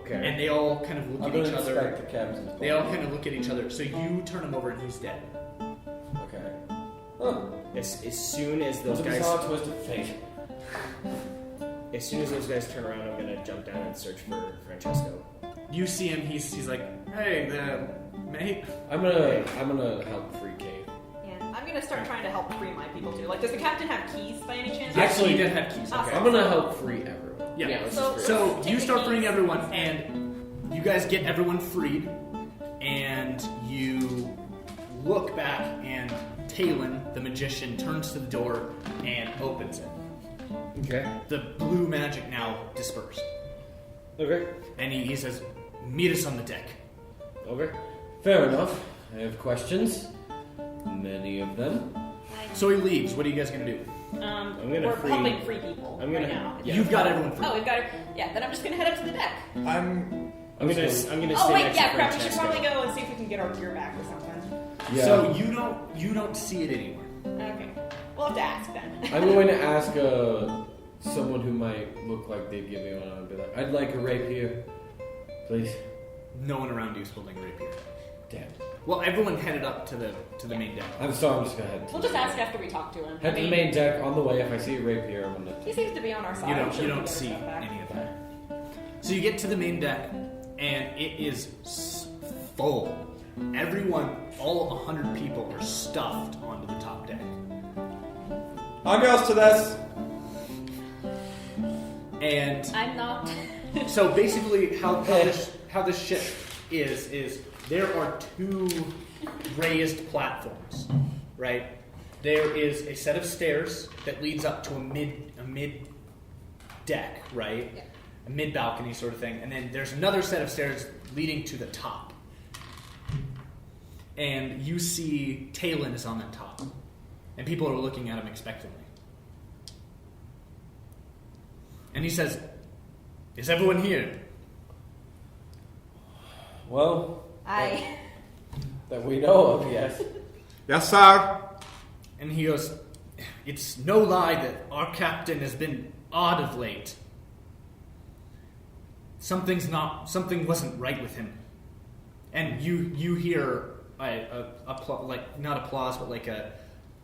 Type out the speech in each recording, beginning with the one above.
Okay. And they all kind of look at each other. The captain's body. They all kind of look at each other. So you turn him over and he's dead. Okay. Huh. As soon as those What a guys... bizarre twist of fate. As soon as those guys turn around, I'm gonna jump down and search for Francesco. You see him, he's like, hey, mate. I'm gonna help free Cave. Yeah, I'm gonna start trying to help free my people too. Like, does the captain have keys by any chance? Actually, he did have keys. Awesome. I'm gonna help free everyone. Yeah. let's So- just So Take you the start keys. freeing everyone, and you guys get everyone freed, and you look back, and Talon, the magician, turns to the door and opens it. Okay. The blue magic now dispersed. Okay. And he says, meet us on the deck. Okay. Fair enough. I have questions. Many of them. So he leaves. What are you guys going to do? gonna we're free- helping free people I'm gonna- right now. yeah. You've got everyone free. Oh, we've got it. Yeah, then I'm just gonna head up to the deck. I'm gonna Oh stay wait, next yeah, to crap. We should Francesco. probably go and see if we can get our gear back or something. Yeah. So you don't see it anywhere. Okay, we'll have to ask then. I'm going to ask someone who might look like they'd give me one. I'd be like, I'd like a rapier, please. No one around you is holding a rapier. Damn. Well, everyone headed up to the main deck. I'm sorry. I'm just gonna head. We'll just ask after we talk to him. Head to the main deck. On the way, if I see a rapier, I'm gonna. He seems to be on our side. You I'm don't sure you we don't can get see our stuff back. any of that. So you get to the main deck, and it is full. Everyone, all 100 people, are stuffed onto the top deck. I'll go to this. And I'm not. so basically, how this ship is there are two raised platforms, right? There is a set of stairs that leads up to a mid deck, right? Yeah. A mid balcony sort of thing, and then there's another set of stairs leading to the top. And you see Talon is on that top, and people are looking at him expectantly. And he says, "Is everyone here?" Well, I. that we know of, yes. Yes, sir. And he goes, "It's no lie that our captain has been odd of late. Something wasn't right with him." And you hear not applause, but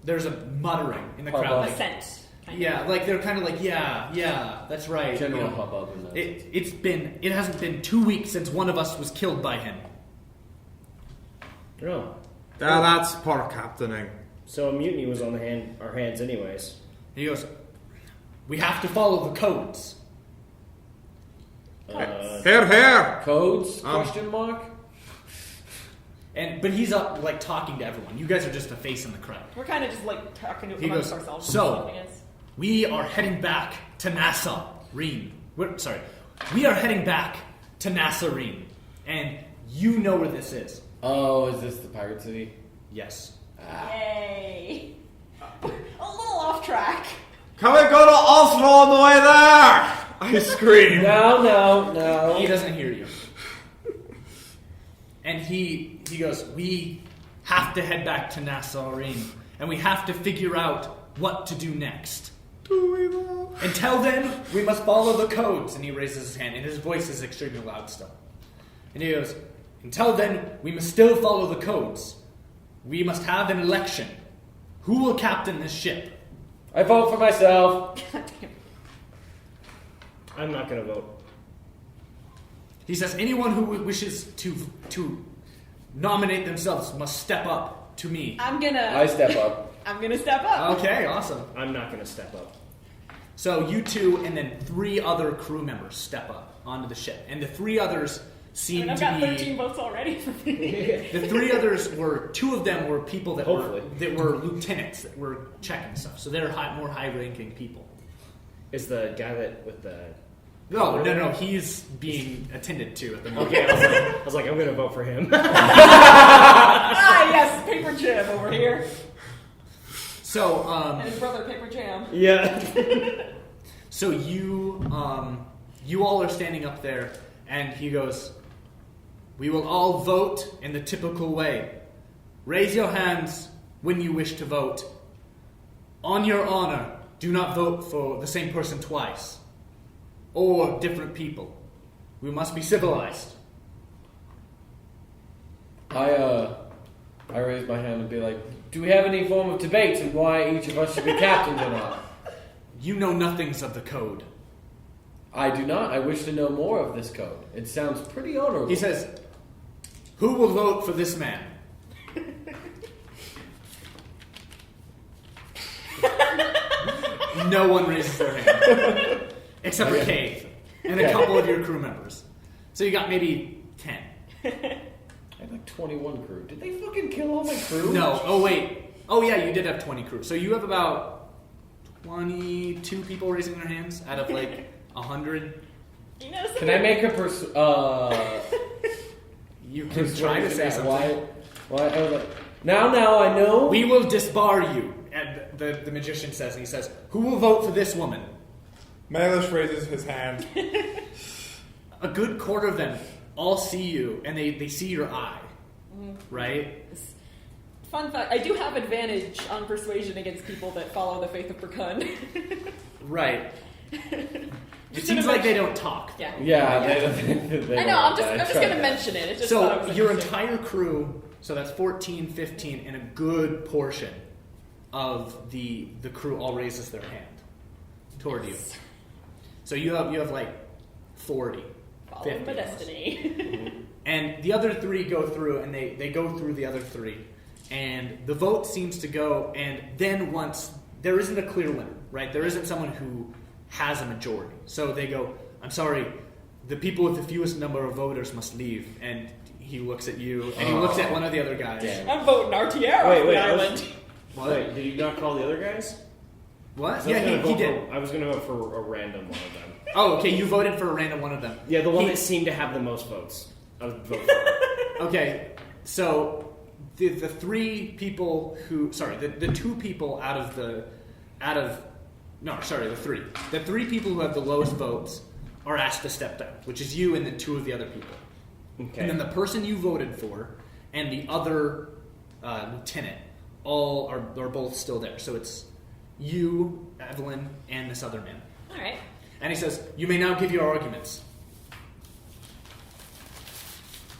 there's a muttering in the crowd. Like, Assent. yeah, like they're kind of like, yeah, that's right. General You know, hubbub in that. it hasn't been 2 weeks since one of us was killed by him. Oh. Yeah, that's poor captaining. So a mutiny was on our hands anyways. He goes, "We have to follow the codes." Here, here. Codes? Question mark? But he's up like talking to everyone. You guys are just a face in the crowd. We're kind of just like talking to He amongst goes, ourselves. "So, we are heading back to Nassau-Reen. We are heading back to Nassau-Reen. And you know where this is." Oh, is this the Pirate City? Yes. Yay! A little off track. Can we go to Oslo on the way there? I scream. No. He doesn't hear you. And he goes, "We have to head back to Nassau-Reen. And we have to figure out what to do next. Do we though? Until then, we must follow the codes." And he raises his hand, and his voice is extremely loud still. And he goes, "Until then, we must still follow the codes. We must have an election. Who will captain this ship?" I vote for myself. I'm not gonna vote. He says, "Anyone who wishes to nominate themselves must step up to me." I I'm step up. gonna step up. Okay, awesome. I'm not gonna step up. So you two and then 3 other crew members step up onto the ship. And the 3 others seem I've to got be... 13 votes already for me. The 3 others were... 2 of them were people that Hopefully. were lieutenants that were checking stuff. So they're more high-ranking people. Is the guy that with the... No, he's being attended to at the moment. Okay, I was like, I'm gonna vote for him. Yes, Paper Jam over here. So, And his brother, Paper Jam. Yeah. So you all are standing up there, and he goes, "We will all vote in the typical way. Raise your hands when you wish to vote. On your honor, do not vote for the same person twice, or different people. We must be civilized. I raise my hand and be like, do we have any form of debates on why each of us should be captains or not? You know nothings of the code. I do not. I wish to know more of this code. It sounds pretty honorable. He says, who will vote for this man? No one raises their hand. Except for Cave and a couple of your crew members. So you got maybe 10. I had like 21 crew. Did they fucking kill all my crew? No. Oh, wait. Oh, yeah, you did have 20 crew. So you have about 22 people raising their hands out of like 100. You know, Can I make a You can try to say something. Why? I was like, now I know. We will disbar you. And the magician says, and he says, who will vote for this woman? Malish raises his hand. A good quarter of them all see you, and they see your eye. Right? Fun fact, I do have advantage on persuasion against people that follow the faith of Perkun. Right. It seems like they don't talk. Yeah. Yeah, they I know, I'm just going to mention it. It's just thought it So was your interesting. entire crew, so that's 14, 15, and a good portion of the crew all raises their hand toward you. So you have like 40. Follow 50 my almost. destiny. And the other three go through, and they go through the other three. And the vote seems to go, and then once, there isn't a clear winner, right? There isn't someone who has a majority. So they go, I'm sorry, the people with the fewest number of voters must leave. And he looks at you, and he looks at one of the other guys. Damn. I'm voting RTR Wait, off wait, the I was- island. What? Wait, did you not call the other guys? What? 'Cause Yeah, I was gonna he vote did. I was going to vote for a random one of them. Oh, okay, you voted for a random one of them. Yeah, the one He- that seemed to have the most votes. I would vote for it. Okay, so the three people who, sorry, the two people the three. The three people who have the lowest votes are asked to step down, which is you and then two of the other people. Okay. And then the person you voted for and the other lieutenant all are both still there. So it's you, Evelyn, and this other man. All right. And he says, you may now give your arguments.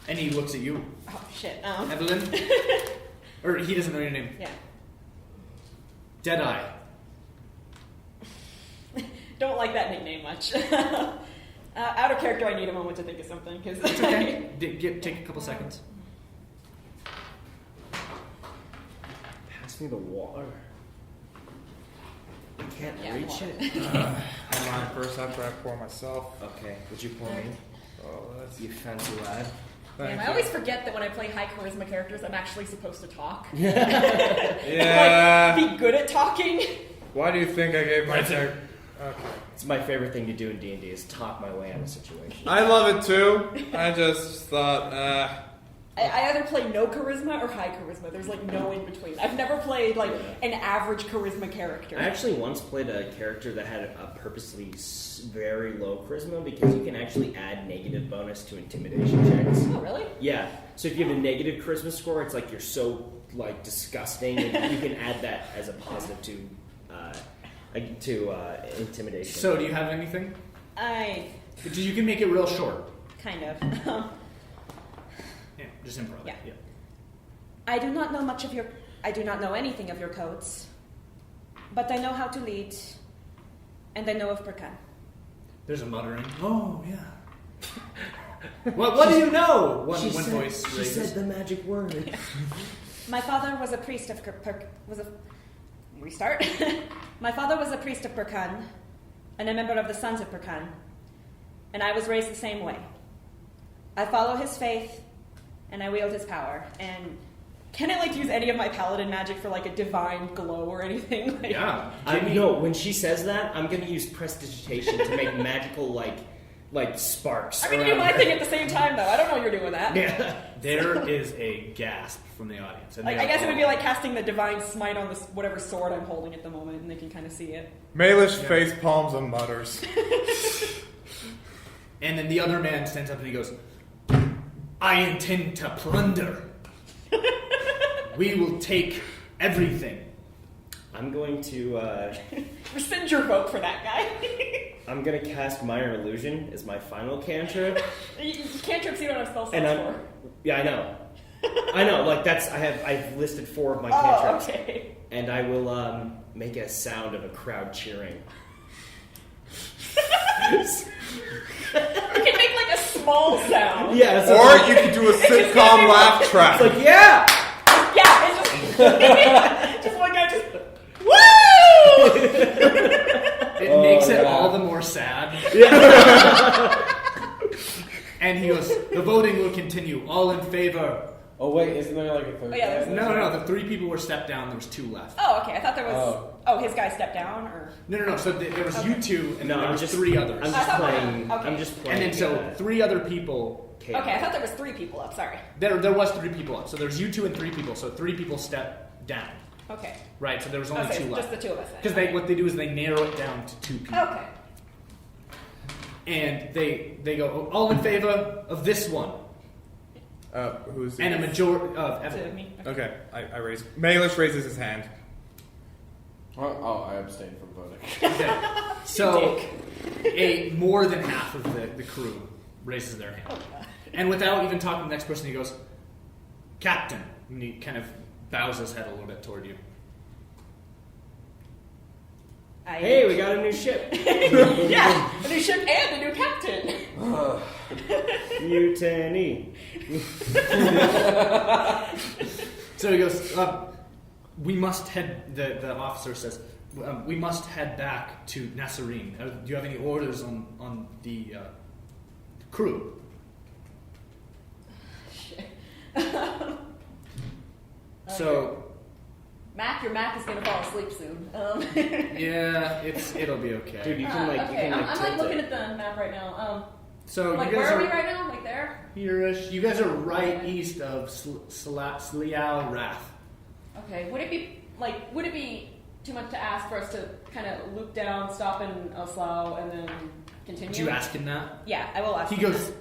And he looks at you, Oh, shit. Evelyn. Or he doesn't know your name. Yeah. Deadeye. Don't like that nickname much. Out of character, I need a moment to think of something. Cause It's okay. Take a couple seconds. Pass me the water. I can't Yeah, reach water. it. I'm on first after I pour myself. Okay, would you pour me? Oh, that's You fancy lad. Damn, I always forget that when I play high charisma characters, I'm actually supposed to talk. Yeah. Like, be good at talking. Why do you think I gave my tech? Okay. It's my favorite thing to do in D&D is talk my way out of situations. I love it too. I just thought, I either play no charisma or high charisma. There's like no in between. I've never played like an average charisma character. I actually once played a character that had a purposely very low charisma because you can actually add negative bonus to intimidation checks. Oh, really? Yeah. So if you have a negative charisma score, it's like you're so like disgusting, and you can add that as a positive to intimidation. So, do you have anything? You can make it real short. Kind of. Yeah, just improv. Yeah. I do not know much of your. I do not know anything of your codes, but I know how to lead, and I know of Perkan. There's a muttering. Oh, yeah. What do you know? One voice She raises. said the magic word. My father was a priest of Restart. My father was a priest of Perkan, and a member of the Sons of Perkan, and I was raised the same way. I follow his faith, and I wield his power. And can I like use any of my paladin magic for like a divine glow or anything? Like, Yeah. No, when she says that, I'm gonna use prestidigitation to make magical like sparks. I'm gonna do around my her. thing at the same time though. I don't know you're doing that. Yeah. There is a gasp from the audience. And Like, they I guess it all- would be like casting the divine smite on this whatever sword I'm holding at the moment, and they can kind of see it. Malish face palms and mutters. And then the other man stands up and he goes, I intend to plunder. We will take everything. I'm going to Rescind your vote for that guy. I'm gonna cast Minor Illusion as my final cantrip. Cantrips you don't have spell slots And for. yeah, I know. I know, like I've listed 4 of my Oh, cantrips. okay. And I will make a sound of a crowd cheering. You can make like a small sound. Yeah, so Or you could do a sitcom laugh track. it's like, yeah! Yeah, it's just, just one guy just, woo! It Oh, makes it yeah. all the more sad. And he goes, the voting will continue. All in favor. Oh wait, isn't there like a third? Oh, yeah, there's- guy? No. The 3 people were stepped down. There was 2 left. Oh, okay. I thought there was. Oh. Oh, his guy stepped down, or. No. So there was you 2, and No, then there I'm was just 3 others. I'm I just thought- playing. okay. I'm just And playing. then so 3 other people. chaos. Okay, I thought there was 3 people up. Sorry. There was 3 people up. So there's you 2 and 3 people. So 3 people stepped down. Okay. Right. So there was only Okay, 2 just left. the 2 of us. Then. Because what they do is they narrow it down to 2 people. Okay. And they go, oh, all in favor of this one. Who's And a majority of To Evelyn. me. Okay, I raise. Maelish raises his hand. Oh, I abstain from voting. Okay. So a more than half of the crew raises their hand. Oh, God. And without even talking to the next person, he goes, Captain. And he kind of bows his head a little bit toward you. Hey, we got a new ship. Yeah, a new ship and a new captain. Mutiny. So he goes, we must head, the officer says, we must head back to Nasserine. Do you have any orders on the crew? Shit. So, Mac, your Mac is gonna fall asleep soon. yeah, it'll be okay. Dude, you can like okay, you can like I'm tilt like looking it. at the map right now. So Like you guys where are are we right now? Like there? here-ish. You guys are right east of Sliao Wrath. Okay. Would it be too much to ask for us to kind of loop down, stop in Oslo, and then continue? Did you ask him that? Yeah, I will ask. He him goes,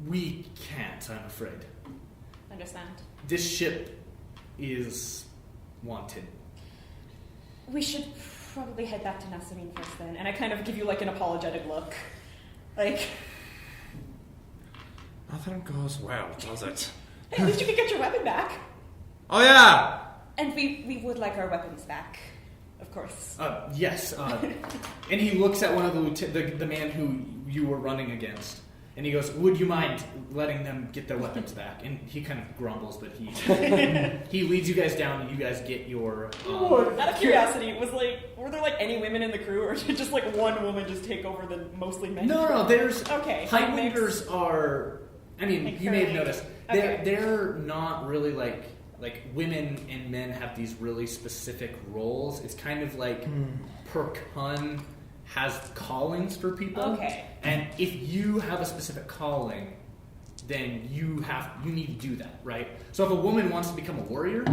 we can't, I'm afraid. that. Understand. This ship is wanted. We should probably head back to Nasserine first then, and I kind of give you like an apologetic look, like. Nothing goes well, does it? Hey, at least you can get your weapon back. Oh yeah. And we would like our weapons back, of course. Yes. And he looks at one of the man who you were running against, and he goes, "Would you mind letting them get their weapons back?" And he kind of grumbles, but he leads you guys down, and you guys get your. Out of curiosity, were there like any women in the crew, or did just like one woman just take over the mostly men? No. There's Okay. Height Makes- leaders are. I mean, Like you may have curly. noticed Okay. they're not really like women and men have these really specific roles. It's kind of like per Kun has callings for people. Okay. And if you have a specific calling, then you need to do that, right? So if a woman wants to become a warrior,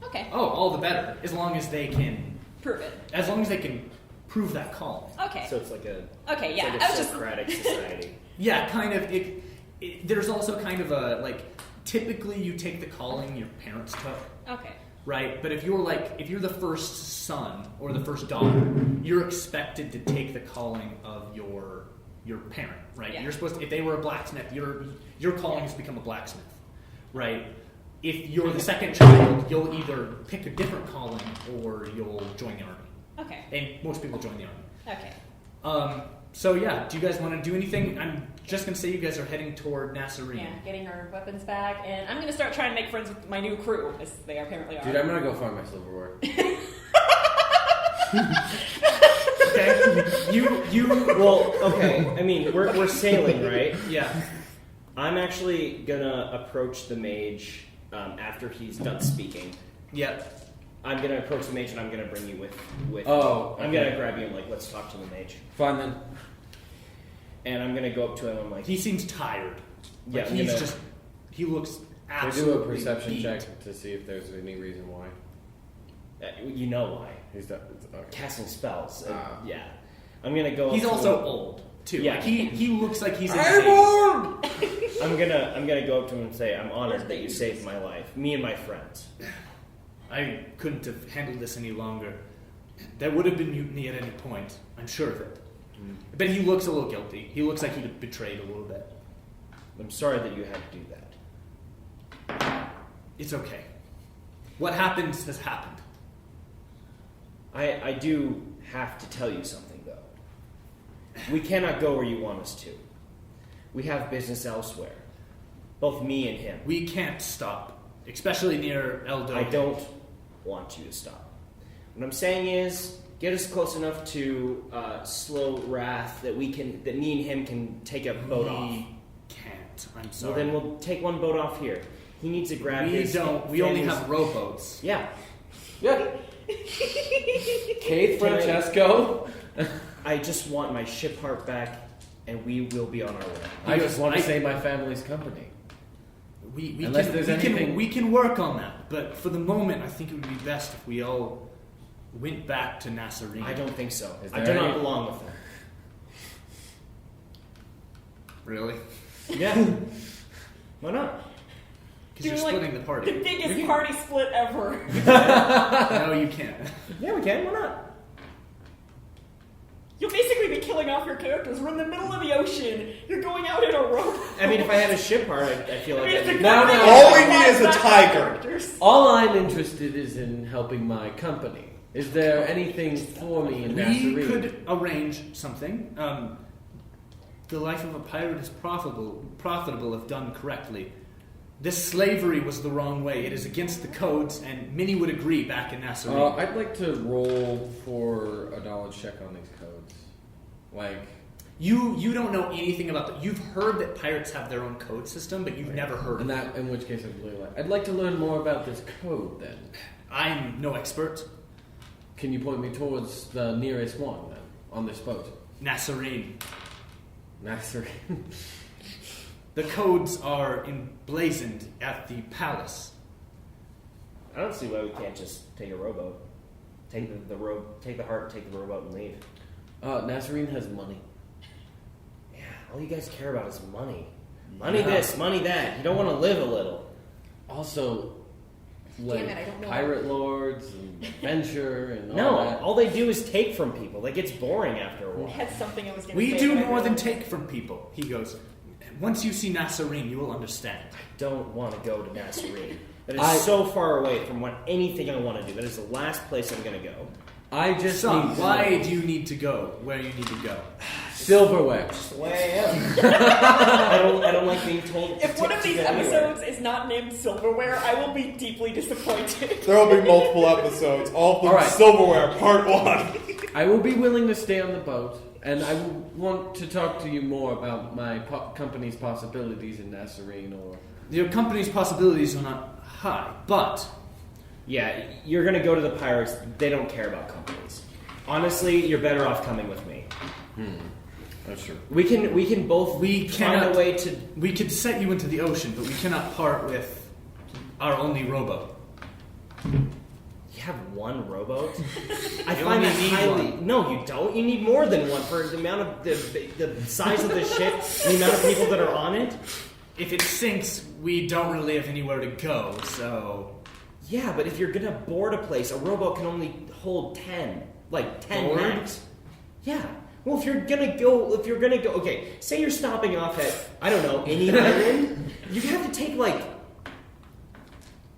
Okay. all the better, as long as they can Prove it. prove that calling. Okay. So it's like a Okay. Yeah. it's like I a was just. Socratic society. Yeah, kind of. There's also kind of a like. Typically, you take the calling your parents took, Okay. right? But if you're the first son or the first daughter, you're expected to take the calling of your parent, right? Yeah. You're supposed to, if they were a blacksmith, your calling is to become a blacksmith, right? If you're the second child, you'll either pick a different calling or you'll join the army. Okay. And most people join the army. Okay. So yeah, do you guys want to do anything? I'm just gonna say you guys are heading toward Nasserine. Yeah. Getting our weapons back, and I'm gonna start trying to make friends with my new crew, as they apparently are. Dude, I'm gonna go find my silverware. Okay. You. Well, okay. I mean, we're sailing, right? Yeah. I'm actually gonna approach the mage after he's done speaking. Yep. I'm gonna approach the mage and I'm gonna bring you with. Oh, I'm okay. gonna grab you and like let's talk to the mage. Fine then. And I'm gonna go up to him and like He seems tired. Yeah, Like I'm he gonna- looks Can I do absolutely a perception beat. check to see if there's any reason why you know why he's done? Okay. casting spells. Ah. Yeah, I'm gonna go. He's up to also him. old too. Yeah. Like he looks like he's in his I'm 80s. I'm gonna go up to him and say, "I'm honored that you saved my life, me and my friends." I couldn't have handled this any longer. There would have been mutiny at any point. I'm sure of it. But he looks a little guilty. He looks like he'd betrayed a little bit. I'm sorry that you had to do that. It's okay. What happened has happened. I do have to tell you something, though. We cannot go where you want us to. We have business elsewhere. Both me and him. We can't stop, especially near Eldo. I don't want you to stop. What I'm saying is, get us close enough to slow wrath that me and him can take a boat off. We can't. I'm sorry. Well, then we'll take one boat off here. He needs to grab his... We only have rowboats. Yeah. Yeah. Kate Francesco. I just want my ship heart back, and we will be on our way. I just want to save my family's company. We can work on that, but for the moment, I think it would be best if we all went back to Nasserine. I don't think so. Is I there do not any- belong with them. Really? Yeah. Why not? Because you're splitting the party. The biggest party split ever. No, you can't. Yeah, we can. Why not? You'll basically be killing off your characters. We're in the middle of the ocean. You're going out in a rope. I mean, if I had a ship heart, I feel like... I'd be- All we need is a tiger. All I'm interested is in helping my company. Is there anything for me in We Nasserine? could arrange something. The life of a pirate is profitable if done correctly. This slavery was the wrong way. It is against the codes, and many would agree back in Nasserine. I'd like to roll for a knowledge check on these codes. Like, You don't know anything about that. You've heard that pirates have their own code system, but you've never heard of and that. that, in which case I'd really like. I'd like to learn more about this code. Then, I'm no expert. can you point me towards the nearest one then on this boat? Nasserine. Nasserine. The codes are emblazoned at the palace. I don't see why we can't just take a rowboat. Take take the heart, take the rowboat, and leave. Nasserine has money. Yeah, all you guys care about is money. Money Yeah. this, money that. You don't want to live a little. Also, like Damn it, I don't know. pirate lords and adventure and No, all that. all they do is take from people. That gets boring after a I while. had something I was going to We say. do but I more than realized- take from people. He goes, once you see Nasserine, you will understand. Don't want to go to Nasserine. That is I- so far away from anything I want to do. That is the last place I'm going to go. I just Son, need to why know. do you need to go where you need to go? Silverware. That's the way I am. I don't like being told. If one of these anywhere. episodes is not named Silverware, I will be deeply disappointed. There will be multiple episodes. All of them All right. silverware, part 1. I will be willing to stay on the boat, and I will want to talk to you more about my company's possibilities in Nasserine or... Your company's possibilities are not high, but Yeah, you're going to go to the pirates. They don't care about companies. Honestly, you're better off coming with me. That's true. We can both We find cannot- a way to. we could set you into the ocean, but we cannot part with our only rowboat. You have one rowboat. I You find only that need highly. one. No, you don't. You need more than one for the amount of the size of the ship, the amount of people that are on it. If it sinks, we don't really have anywhere to go, so... Yeah, but if you're gonna board a place, a rowboat can only hold 10, like 10 Board? max. Yeah. Well, if you're gonna go, okay, say you're stopping off at, I don't know, any island, you have to take like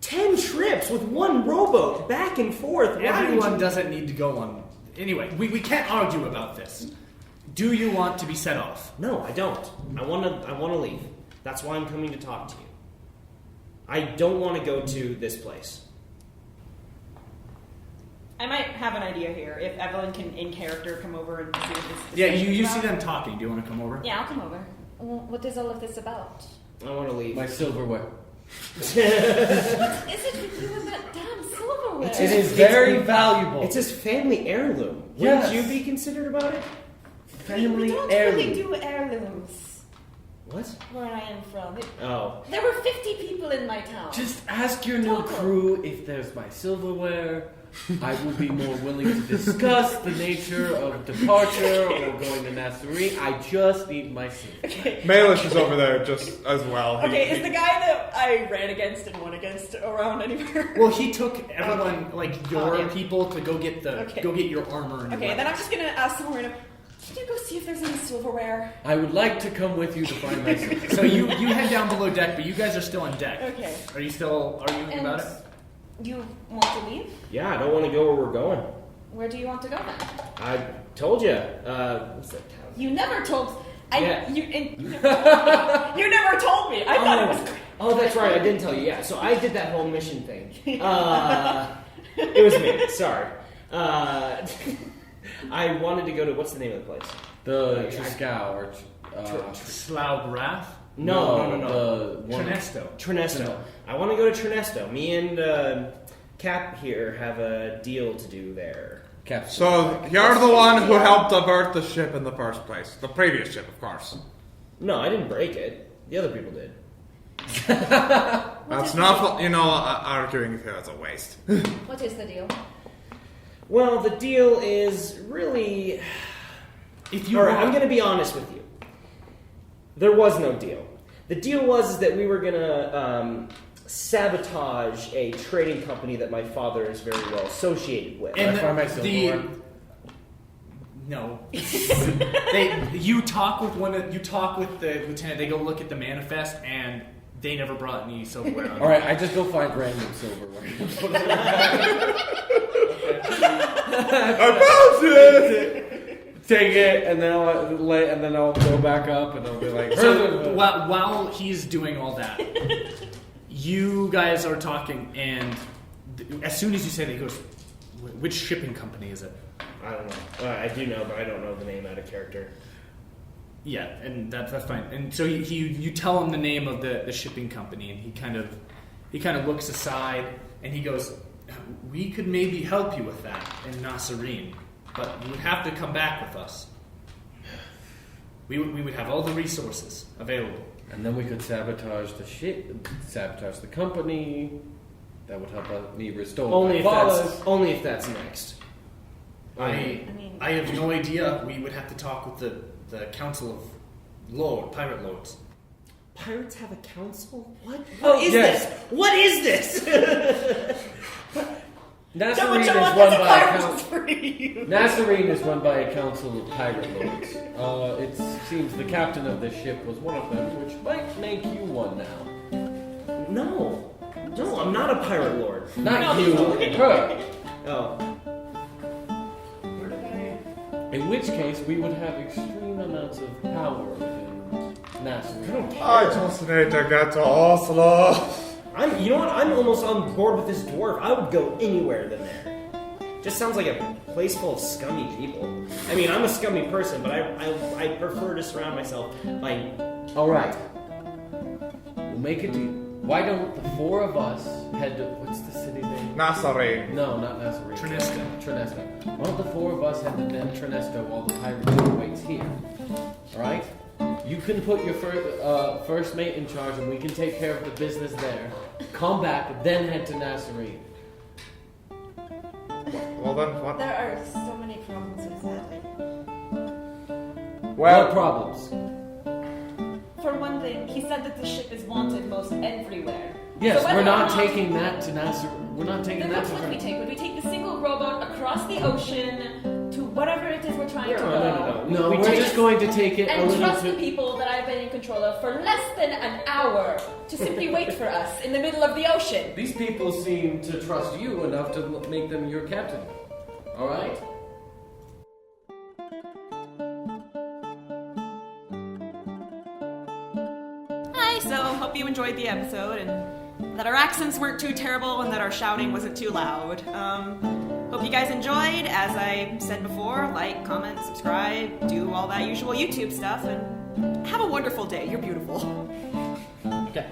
10 trips with one rowboat back and forth. Why would Everyone you- doesn't need to go on... Anyway, we can't argue about this. Do you want to be set off? No, I don't. I wanna leave. That's why I'm coming to talk to you. I don't want to go to this place. I might have an idea here. If Evelyn can, in character, come over and see what this Yeah, discussion's you see about. them talking. Do you want to come over? Yeah, I'll come over. Well, what is all of this about? I want to leave. My silverware. Is it with you and that damn silverware? It's It is very valuable. It's his family heirloom. Yes. Wouldn't you be considered about it? family we don't heirloom. really do heirlooms. What? Where I am from. Oh. There were 50 people in my town. Just ask your new crew if there's my silverware. I will be more willing to discuss the nature of departure or going to Nazarene. I just need my silverware. Okay. Malish is over there just as well. Okay, is the guy that I ran against and won against around anywhere? Well, he took everyone, like your yeah. people, to go get your armor and your Okay, then I'm weapons. just gonna ask someone random. Can you go see if there's any silverware? I would like to come with you to find my silverware. So you head down below deck, but you guys are still on deck. Okay. Are you still arguing And about it? you want to leave? Yeah, I don't want to go where we're going. Where do you want to go then? I told you. What's that town? You never told. Yeah. You never told me. I thought it was. Oh, that's right. I didn't tell you. Yeah, so I did that whole mission thing. It was me. Sorry. I wanted to go to, what's the name of the place? The Triscow or Slough Wrath? No. The one. Trinesto. I want to go to Trinesto. Me and Cap here have a deal to do there. Cap. So, you're the one who helped avert the ship in the first place. The previous ship, of course. No, I didn't break it. The other people did. That's not, arguing here is a waste. What is the deal? Well, the deal is really... If Alright, I'm going to be honest with you. There was no deal. The deal was that we were going to sabotage a trading company that my father is very well associated with. And I find myself more. No. You talk with the lieutenant. They go look at the manifest, and they never brought any silverware on. All right, I just go find random silverware. I found it! Take it, and then I'll go back up, and I'll be like. So while he's doing all that, you guys are talking, and as soon as you say that, he goes, "Which shipping company is it?" I don't know. I do know, but I don't know the name out of character. Yeah, and that's fine. And so you tell him the name of the shipping company, and he kind of looks aside, and he goes, "We could maybe help you with that in Nazarene, but you would have to come back with us. We would have all the resources available." And then we could sabotage the ship, sabotage the company. That would help me restore Only my if that's next. I have no idea. We would have to talk with the Council of Pirate Lords. Pirates have a council? What? Oh, What is yes. this? What is this? Nazarene is Someone run gets a by a pirate council. free. Nazarene is run by a council of pirate lords. It seems the captain of this ship was one of them, which might make you one now. No, I'm not a pirate lord. Not you, her. Oh. In which case, we would have extreme amounts of power within Nazarene. I just need to get to Oslo. You know what? I'm almost on board with this dwarf. I would go anywhere than there. Just sounds like a place full of scummy people. I mean, I'm a scummy person, but I prefer to surround myself by... Alright. We'll make a deal. Why don't the four of us head to... What's the city name? Nazarene. No, not Nazarene. Trinesto. Why don't the four of us head to Trinesto while the pirate ship waits here? Alright? You can put your first mate in charge and we can take care of the business there. Come back, then head to Nazarene. Well then, what? There are so many problems with that. What problems? For one thing, he said that the ship is wanted most everywhere. Yes, So whether we're or not taking that to Nazarene. We're not taking Then that which to would we take? Would we take the single rowboat across the ocean to whatever it is we're trying to go? No, We we're take- just going to take it a And little trust the too... people that I've been in control of for less than an hour to simply wait for us in the middle of the ocean. These people seem to trust you enough to make them your captain. Alright? Hi, so hope you enjoyed the episode and that our accents weren't too terrible and that our shouting wasn't too loud. Hope you guys enjoyed. As I said before, like, comment, subscribe, do all that usual YouTube stuff, and have a wonderful day. You're beautiful. Okay.